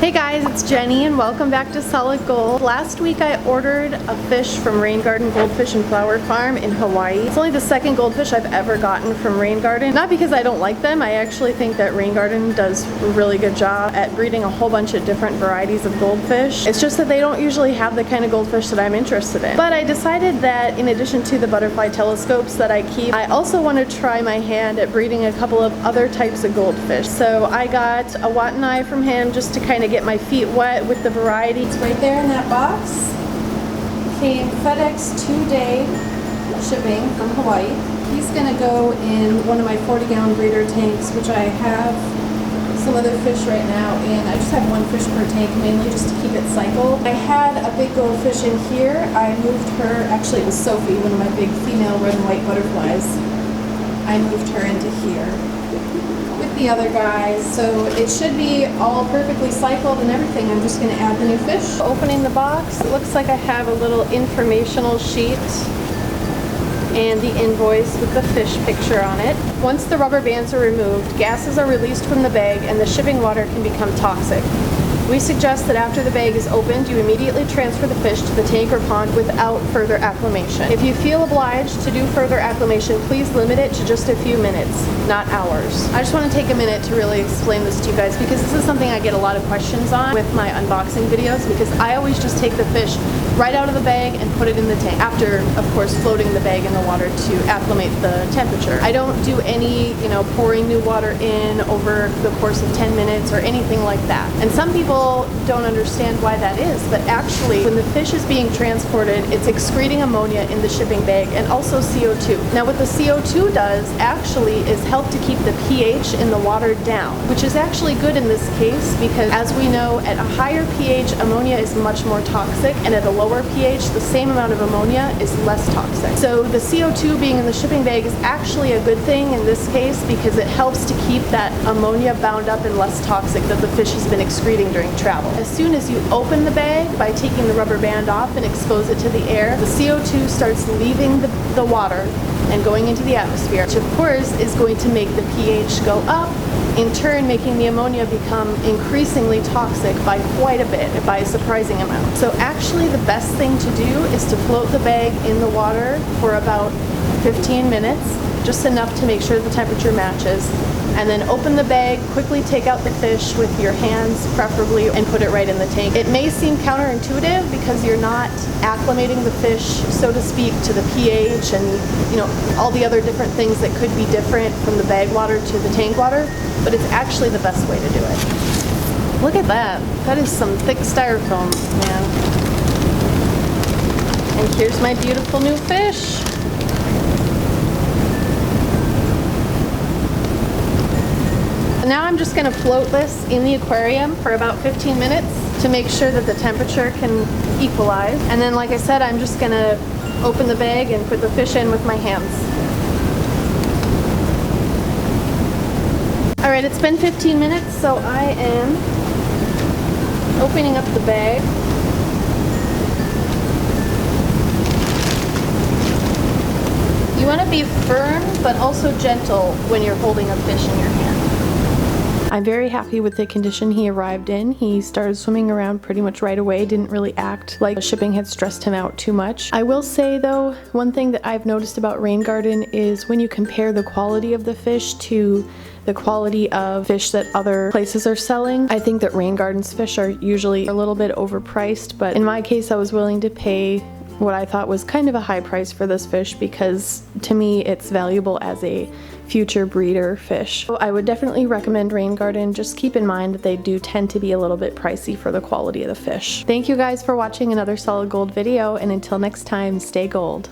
Hey guys, it's Jenny and welcome back to Solid Gold. Last week I ordered a fish from Rain Garden Goldfish and Flower Farm in Hawaii. It's only the second goldfish I've ever gotten from Rain Garden. Not because I don't like them, I actually think that Rain Garden does a really good job at breeding a whole bunch of different varieties of goldfish. It's just that they don't usually have the kind of goldfish that I'm interested in. But I decided that in addition to the butterfly telescopes that I keep, I also want to try my hand at breeding a couple of other types of goldfish. So I got a Watonai from him just to kind of get my feet wet with the variety. It's right there in that box. Came FedEx 2-day shipping from Hawaii. He's gonna go in one of my 40-gallon breeder tanks, which I have some other fish right now, and I just have one fish per tank, mainly just to keep it cycled. I had a big goldfish in here. I moved her, actually it was Sophie, one of my big female red and white butterflies. I moved her into here with the other guys, so it should be all perfectly cycled and everything. I'm just going to add the new fish. Opening the box, it looks like I have a little informational sheet and the invoice with the fish picture on it. Once the rubber bands are removed, gases are released from the bag and the shipping water can become toxic. We suggest that after the bag is opened, you immediately transfer the fish to the tank or pond without further acclimation. If you feel obliged to do further acclimation, please limit it to just a few minutes, not hours. I just want to take a minute to really explain this to you guys because this is something I get a lot of questions on with my unboxing videos, because I always just take the fish right out of the bag and put it in the tank after, of course, floating the bag in the water to acclimate the temperature. I don't do any, pouring new water in over the course of 10 minutes or anything like that. And some people don't understand why that is, but actually when the fish is being transported, it's excreting ammonia in the shipping bag and also CO2. Now what the CO2 does actually is help to keep the pH in the water down, which is actually good in this case because, as we know, at a higher pH ammonia is much more toxic, and at a lower pH the same amount of ammonia is less toxic. So the CO2 being in the shipping bag is actually a good thing in this case because it helps to keep that ammonia bound up and less toxic that the fish has been excreting during travel. As soon as you open the bag by taking the rubber band off and expose it to the air, the CO2 starts leaving the water and going into the atmosphere, which of course is going to make the pH go up, in turn making the ammonia become increasingly toxic by quite a bit, by a surprising amount. So actually the best thing to do is to float the bag in the water for about 15 minutes, just enough to make sure the temperature matches, and then open the bag, quickly take out the fish with your hands preferably, and put it right in the tank. It may seem counterintuitive because you're not acclimating the fish, so to speak, to the pH and all the other different things that could be different from the bag water to the tank water, but it's actually the best way to do it. Look at that. That is some thick styrofoam, man. And here's my beautiful new fish. Now I'm just going to float this in the aquarium for about 15 minutes to make sure that the temperature can equalize. And then, like I said, I'm just going to open the bag and put the fish in with my hands. Alright, it's been 15 minutes, so I am opening up the bag. You want to be firm but also gentle when you're holding a fish in your hand. I'm very happy with the condition he arrived in. He started swimming around pretty much right away, didn't really act like shipping had stressed him out too much. I will say though, one thing that I've noticed about Rain Garden is when you compare the quality of the fish to the quality of fish that other places are selling, I think that Rain Garden's fish are usually a little bit overpriced, but in my case I was willing to pay what I thought was kind of a high price for this fish because to me it's valuable as a future breeder fish. So I would definitely recommend Rain Garden. Just keep in mind that they do tend to be a little bit pricey for the quality of the fish. Thank you guys for watching another Solid Gold video, and until next time, stay gold.